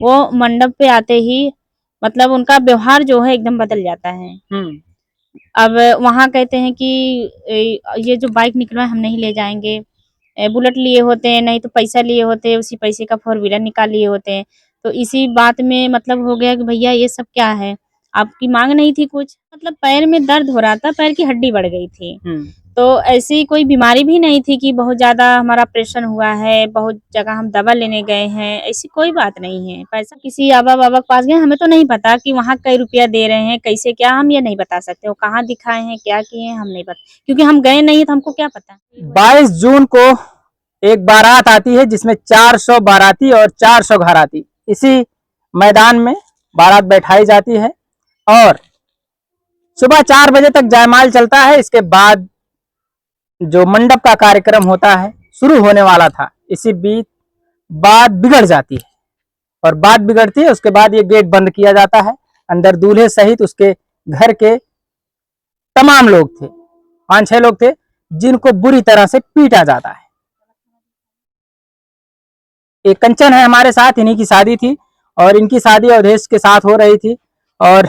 वो मंडप पे आते ही मतलब उनका व्यवहार जो है एकदम बदल जाता है। अब वहाँ कहते हैं कि ये जो बाइक निकलवा हम नहीं ले जाएंगे, बुलेट लिए होते हैं, नहीं तो पैसा लिए होते हैं, उसी पैसे का फोर व्हीलर निकाल लिए होते हैं। तो इसी बात में मतलब हो गया कि भैया ये सब क्या है, आपकी मांग नहीं थी कुछ, मतलब पैर में दर्द हो रहा था, पैर की हड्डी बढ़ गई थी। तो ऐसी कोई बीमारी भी नहीं थी कि बहुत ज़्यादा हमारा ऑपरेशन हुआ है, बहुत जगह हम दवा लेने गए हैं, ऐसी कोई बात नहीं है। पैसा किसी आबा-बाबा के पास गए, हमें तो नहीं पता कि वहाँ कई रुपया दे रहे हैं, कैसे क्या हम ये नहीं बता सकते। वो कहाँ दिखाए हैं, क्या किए हैं, हम नहीं पता, क्योंकि हम गए नहीं तो हमको क्या पता। 22 जून को एक बारात आती है जिसमें 400 बाराती और 400 घराती इसी मैदान में बारात बैठाई जाती है और सुबह 4 बजे तक जयमाल चलता है। इसके बाद जो मंडप का कार्यक्रम होता है शुरू होने वाला था, इसी बीच बात बिगड़ जाती है और बात बिगड़ती है उसके बाद ये गेट बंद किया जाता है। अंदर दूल्हे सहित उसके घर के तमाम लोग थे, 5-6 लोग थे, जिनको बुरी तरह से पीटा जाता है। एक कंचन है हमारे साथ, इन्हीं की शादी थी और इनकी शादी अवधेश के साथ हो रही थी और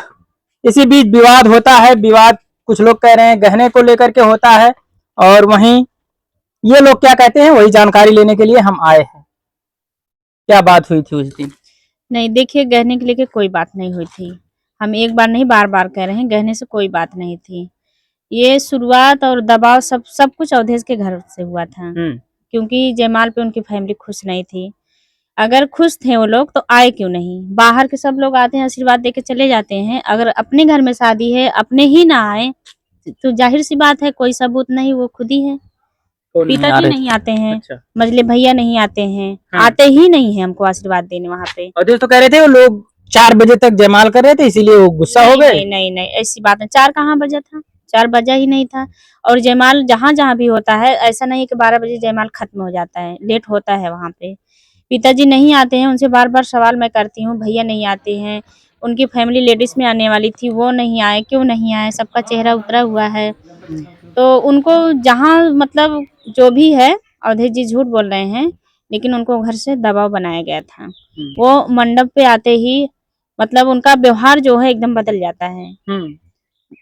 इसी बीच विवाद होता है। विवाद कुछ लोग कह रहे हैं गहने को लेकर के होता है और वहीं ये लोग क्या कहते हैं वही जानकारी लेने के लिए हम आए हैं। क्या बात हुई थी उस दिन? नहीं, देखिए गहने के लेके कोई बात नहीं हुई थी। हम एक बार नहीं बार-बार कह रहे हैं, गहने से कोई बात नहीं थी। ये शुरुआत और दबाव सब सब कुछ अवधेश के घर से हुआ था, क्योंकि जयमाल पे उनकी फैमिली खुश नहीं थी। अगर खुश थे वो लोग तो आए क्यों नहीं? बाहर के सब लोग आते हैं, आशीर्वाद देके चले जाते हैं। अगर अपने घर में शादी है, अपने ही ना आए, तो ज़ाहिर-सी बात है कोई सबूत नहीं, वो खुद ही है। पिताजी नहीं आते हैं, अच्छा। मझले भैया नहीं आते हैं, हाँ। आते ही नहीं हैं हमको आशीर्वाद देने वहाँ पे। अवधेश तो कह रहे थे वो लोग 4 बजे तक जयमाल कर रहे थे इसीलिए वो गुस्सा हो नहीं, गए। नहीं, नहीं, नहीं, ऐसी बात नहीं। 4 कहाँ बजा था? 4 बजा ही नहीं था। और जयमाल जहाँ-जहाँ भी होता है, ऐसा नहीं है कि 12 बजे जयमाल खत्म हो जाता है, लेट होता है वहाँ पे। पिताजी नहीं आते हैं, उनसे बार-बार सवाल मैं करती हूँ, भैया नहीं आते हैं। उनकी फैमिली लेडीज़ में आने वाली थी, वो नहीं आए, क्यों नहीं आए? सबका चेहरा उतरा हुआ है। तो उनको जहाँ मतलब जो भी है, अवधेश जी झूठ बोल रहे हैं, लेकिन उनको घर से दबाव बनाया गया था। वो मंडप पे आते ही मतलब उनका व्यवहार जो है एकदम बदल जाता है।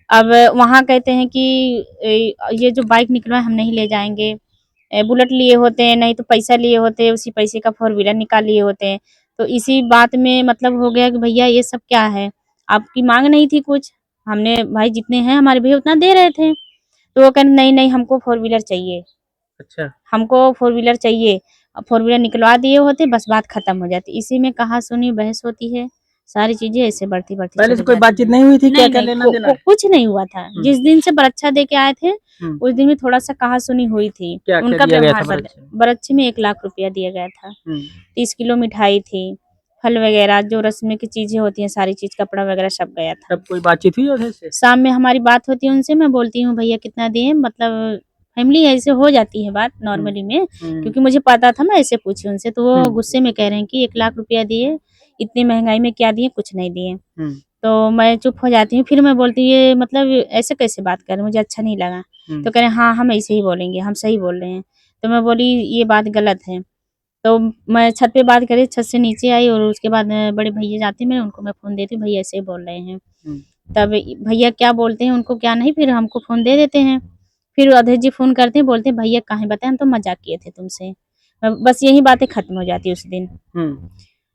अब वहाँ कहते हैं कि ये जो बाइक निकलवाए हम नहीं ले जाएँगे, बुलेट लिए होते हैं, नहीं तो पैसा लिए होते हैं, उसी पैसे का फोर व्हीलर निकाल लिए होते हैं। तो इसी बात में मतलब हो गया कि भैया ये सब क्या है? आपकी माँग नहीं थी कुछ, हमने भाई जितने हैं हमारे भैया उतना दे रहे थे। तो वो कह रहे नहीं, नहीं हमको फोर व्हीलर चाहिए, अच्छा। हमको फोर व्हीलर चाहिए। फोर व्हीलर निकलवा दिए होते बस बात खत्म हो जाती। इसी में कहा-सुनी बहस होती है, सारी चीज़ें ऐसे बढ़ती-बढ़ती पहले से चली कोई जाती बातचीत हैं। नहीं हुई थी? नहीं, क्या-क्या नहीं लेना-देना है? कुछ नहीं हुआ था। जिस दिन से बरच्छा दे के आए थे, हुँ। उस दिन भी थोड़ा-सा कहा-सुनी हुई थी। क्या-क्या उनका दिया गया था व्यवहार बरच्छे में? बरच्छे में 1 लाख रुपया दिया गया था। हुँ। 30 किलो मिठाई थी, फल वगैरह जो रस्म की चीज़ें होती हैं, सारी चीज़ कपड़ा वगैरह सब गया था। तब कोई बातचीत हुई उधर से? शाम में हमारी बात होती है उनसे, मैं बोलती हूँ भैया कितना दिए? मतलब फैमिली ऐसे हो जाती है बात हुँ। नॉर्मली में, हुँ। क्योंकि मुझे पता था मैं ऐसे पूछी उनसे, तो वो हुँ। गुस्से में कह रहे हैं कि 1 लाख रुपया दिए, इतनी महँगाई में क्या दिए? कुछ नहीं दिए। हुँ। तो मैं चुप हो जाती हूँ, फिर मैं बोलती हूँ ये मतलब ऐसे कैसे बात कर रहे हैं? मुझे अच्छा नहीं लगा। हुँ। तो कह रहे हैं हाँ, हम ऐसे ही बोलेंगे, हम सही बोल रहे हैं। तो मैं बोली ये बात गलत है। तो मैं छत पे बात करी, छत से नीचे आई और उसके बाद बड़े भैया जाते हैं मेरे, उनको मैं फ़ोन देती हूँ, भैया ऐसे ही बोल रहे हैं। हुँ। तब भैया क्या बोलते हैं, उनको क्या नहीं, फिर हमको फ़ोन दे देते हैं। फिर अवधेश जी फ़ोन करते हैं, बोलते हैं भैया काहे बताएँ, हम तो मज़ाक किए थे तुमसे। बस यही बातें खत्म हो जाती है उस दिन। हुँ।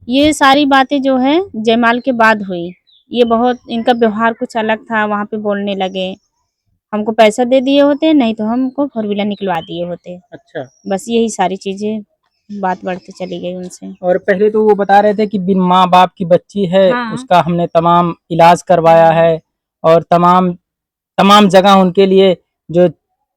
ये सारी बातें जो है जयमाल के बाद हुई। ये बहुत इनका व्यवहार कुछ अलग था, वहाँ पे बोलने लगे। हमको पैसा दे दिए होते, नहीं तो हमको फ़ोर व्हीलर निकलवा दिए होते। अच्छा। बस यही सारी चीज़ें, बात बढ़ती चली गई उनसे। और पहले तो वो बता रहे थे कि बिन माँ-बाप की बच्ची है, हाँ। उसका हमने तमाम इलाज करवाया हुँ। है और तमाम तमाम जगह उनके लिए जो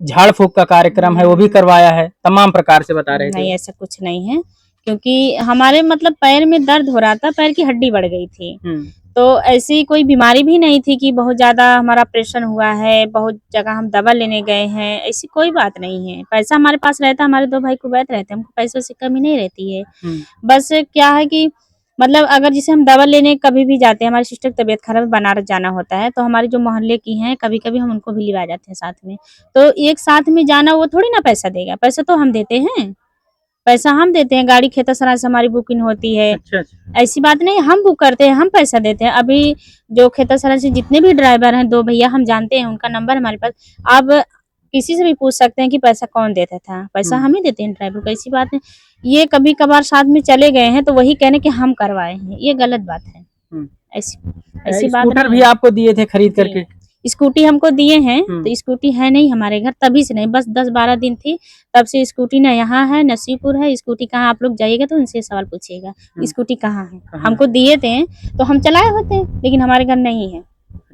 झाड़-फूँक का कार्यक्रम है वो भी हुँ। करवाया है। तमाम प्रकार से बता रहे थे नहीं वो। ऐसा कुछ नहीं है, क्योंकि हमारे मतलब पैर में दर्द हो रहा था, पैर की हड्डी बढ़ गई थी। हुँ। तो ऐसी कोई बीमारी भी नहीं थी कि बहुत ज़्यादा हमारा ऑपरेशन हुआ है, बहुत जगह हम दवा लेने गए हैं, ऐसी कोई बात नहीं है। पैसा हमारे पास रहता, हमारे 2 भाई कुवैत रहते, हमको पैसों से कमी नहीं रहती है। हुँ। बस क्या है कि मतलब अगर जैसे हम दवा लेने कभी भी जाते हैं, हमारी सिस्टर की तबीयत खराब है, बनारस जाना होता है, तो हमारे जो मोहल्ले की हैं, कभी-कभी हम उनको भी लिवा जाते हैं साथ में। तो एक साथ में जाना वो थोड़ी ना पैसा देगा, पैसा तो हम देते हैं। पैसा हम देते हैं, गाड़ी खेतसराय से हमारी बुकिंग होती है। अच्छा अच्छा। ऐसी बात नहीं, हम बुक करते हैं, हम पैसा देते हैं। अभी जो खेतसराय से जितने भी ड्राइवर हैं, 2 भैया हम जानते हैं, उनका नंबर हमारे पास। आप किसी से भी पूछ सकते हैं कि पैसा कौन देता था, पैसा हम ही देते हैं ड्राइवर को, ऐसी बात है। ये कभी कभार साथ में चले गए हैं तो वही कहने कि हम करवाए हैं, ये गलत बात है। ऐसी ऐसी बात स्कूटर नहीं भी है। आपको दिए थे खरीद जी। करके? स्कूटी हमको दिए हैं, तो स्कूटी है नहीं हमारे घर, तभी से नहीं, बस 10-12 दिन थी, तब से स्कूटी ना यहाँ है, नसीपुर है। स्कूटी कहाँ, आप लोग जाइएगा तो उनसे सवाल पूछिएगा, स्कूटी कहाँ है। हमको दिए थे तो हम चलाए होते, लेकिन हमारे घर नहीं है।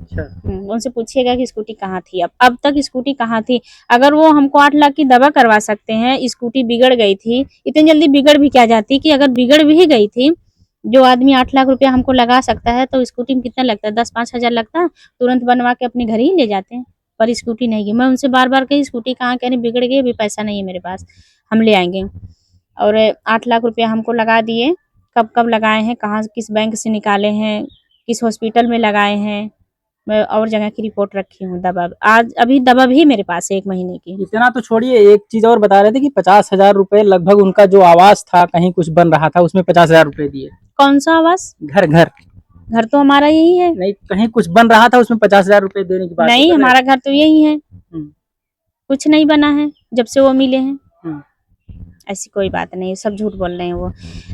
अच्छा। उनसे पूछिएगा कि स्कूटी कहाँ थी। अब तक स्कूटी कहाँ थी। अगर वो हमको 8 लाख की दवा करवा सकते हैं, स्कूटी बिगड़ गई थी, इतनी जल्दी बिगड़ भी क्या जाती, कि अगर बिगड़ भी गई थी, जो आदमी 8 लाख रुपया हमको लगा सकता है, तो स्कूटी में कितना लगता है, 10-5 हजार लगता है, तुरंत बनवा के अपने घर ही ले जाते हैं। पर स्कूटी नहीं गई। मैं उनसे बार बार कही स्कूटी कहाँ, कहने बिगड़ गई, अभी पैसा नहीं है मेरे पास, हम ले आएंगे। और 8 लाख रुपया हमको लगा दिए। कब कब लगाए हैं, कहाँ किस बैंक से निकाले हैं, किस हॉस्पिटल में लगाए हैं, मैं और जगह की रिपोर्ट रखी हूँ। दवा आज अभी दवा भी मेरे पास है 1 महीने की। इतना तो छोड़िए, एक चीज और बता रहे थे कि 50,000 रुपए लगभग उनका जो आवास था, कहीं कुछ बन रहा था, उसमें 50,000 रुपए दिए। कौन सा आवास? घर घर घर तो हमारा यही है। नहीं, कहीं कुछ बन रहा था, उसमें 50,000 रुपए देने की बात नहीं, कर रहे हमारा घर तो यही है, हम्म, कुछ नहीं बना है जब से वो मिले हैं। हम्म, ऐसी कोई बात नहीं, सब झूठ बोल रहे हैं वो।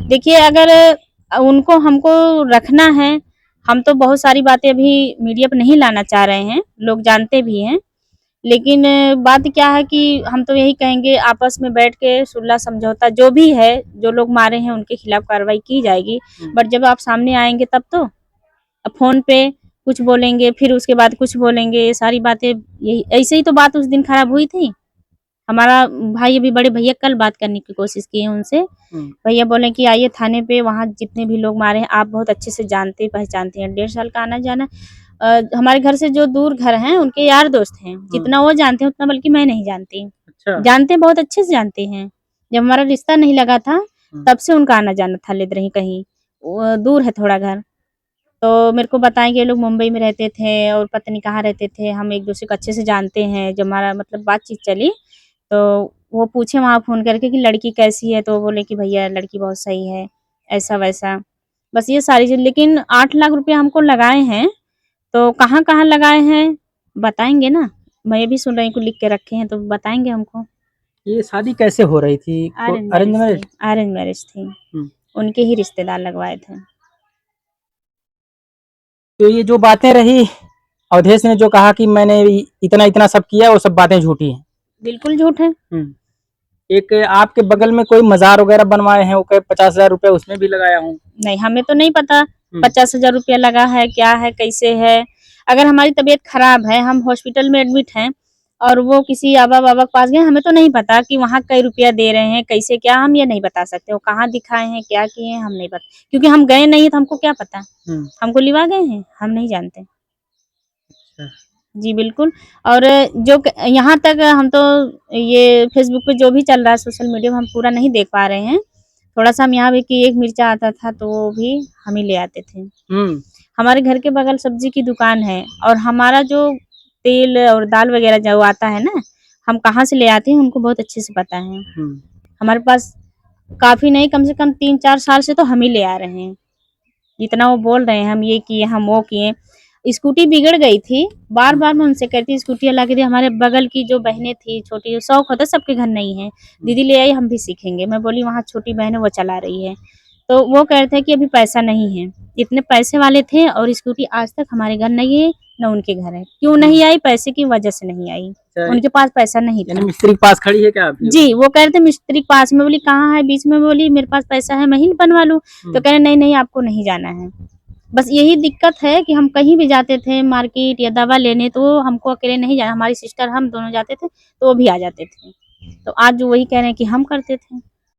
देखिए, अगर उनको हमको रखना है, हम तो बहुत सारी बातें अभी मीडिया पर नहीं लाना चाह रहे हैं, लोग जानते भी हैं। लेकिन बात क्या है कि हम तो यही कहेंगे, आपस में बैठ के सुलह समझौता जो भी है, जो लोग मारे हैं उनके खिलाफ कार्रवाई की जाएगी। बट जब आप सामने आएंगे तब तो, अब फोन पे कुछ बोलेंगे, फिर उसके बाद कुछ बोलेंगे, ये सारी बातें, यही ऐसे ही तो बात उस दिन खराब हुई थी। हमारा भाई, अभी बड़े भैया कल बात करने की कोशिश किए उनसे, भैया बोले कि आइए थाने पे, वहाँ जितने भी लोग मारे हैं आप बहुत अच्छे से जानते पहचानते हैं, 1.5 साल का आना जाना। हमारे घर से जो दूर घर हैं उनके यार दोस्त हैं, जितना वो जानते हैं उतना बल्कि मैं नहीं जानती। अच्छा। जानते हैं, बहुत अच्छे से जानते हैं। जब हमारा रिश्ता नहीं लगा था तब से उनका आना जाना था, लेते रही कहीं, दूर है थोड़ा घर। तो मेरे को बताएंगे, लोग मुंबई में रहते थे और पता नहीं कहाँ रहते थे, हम एक दूसरे को अच्छे से जानते हैं। जब हमारा मतलब बातचीत चली तो वो पूछे वहाँ फ़ोन करके कि लड़की कैसी है, तो वो बोले कि भैया लड़की बहुत सही है, ऐसा वैसा, बस ये सारी चीज़। लेकिन 8 लाख रुपया हमको लगाए हैं, तो कहाँ-कहाँ लगाए हैं बताएँगे ना। मैं ये भी सुन रही हूँ, लिख के रखे हैं, तो बताएँगे हमको। ये शादी कैसे हो रही थी? Arrange arrange marriage marriage? थी, अरेंज मैरिज थी। उनके ही रिश्तेदार लगवाए थे। तो ये जो बातें रही, अवधेश ने जो कहा कि मैंने इतना इतना सब किया, वो सब बातें झूठी हैं। बिल्कुल झूठ है। एक आपके बगल में कोई मजार वगैरह बनवाए हैं, वो 50,000 रुपए उसमें भी लगाया हूँ। नहीं, हमें तो नहीं पता 50,000 रुपया लगा है, क्या है, कैसे है। अगर हमारी तबीयत खराब है, हम हॉस्पिटल में एडमिट हैं और वो किसी आवा-बाबा के पास गए, हमें तो नहीं पता कि वहाँ कई रुपया दे रहे हैं, कैसे क्या, हम ये नहीं बता सकते। वो कहाँ दिखाए हैं, क्या किए हैं, हम नहीं पता, क्योंकि हम गए नहीं है तो हमको क्या पता। हमको लिवा गए हैं, हम नहीं जानते। जी बिल्कुल। और जो यहाँ तक हम तो ये फेसबुक पे जो भी चल रहा है सोशल मीडिया में, हम पूरा नहीं देख पा रहे हैं। थोड़ा-सा हम यहाँ भी कि एक मिर्चा आता था तो वो भी हम ही ले आते थे। हमारे घर के बगल सब्जी की दुकान है और हमारा जो तेल और दाल वगैरह जो आता है ना, हम कहाँ से ले आते हैं उनको बहुत अच्छे से पता है। हमारे पास काफ़ी नहीं, कम से कम 3-4 साल से तो हम ही ले आ रहे हैं। जितना वो बोल रहे हैं हम ये किए, हम वो किए। स्कूटी बिगड़ गई थी, बार-बार मैं उनसे कहती स्कूटी ला के दे। हमारे बगल की जो बहनें थी छोटी, शौक होता है सबके घर नहीं है, दीदी ले आई हम भी सीखेंगे। मैं बोली वहाँ छोटी बहन है वो चला रही है, तो वो कह रहे थे कि अभी पैसा नहीं है। इतने पैसे वाले थे और स्कूटी आज तक हमारे घर नहीं है, ना उनके घर है। क्यों नहीं आई? पैसे की वजह से नहीं आई, उनके पास पैसा नहीं था। मिस्त्री के पास खड़ी है क्या अभी? जी, वो कह रहे थे मिस्त्री के पास। मैं बोली कहाँ है? बीच में बोली मेरे पास पैसा है, मैं ही बनवा लूँ। तो कह रहे नहीं-नहीं आपको नहीं जाना है। बस यही दिक्कत है कि हम कहीं भी जाते थे मार्केट या दवा लेने, तो हमको अकेले नहीं जाना, हमारी सिस्टर हम दोनों जाते थे, तो वो भी आ जाते थे। तो आज वही कह रहे हैं कि हम करते थे।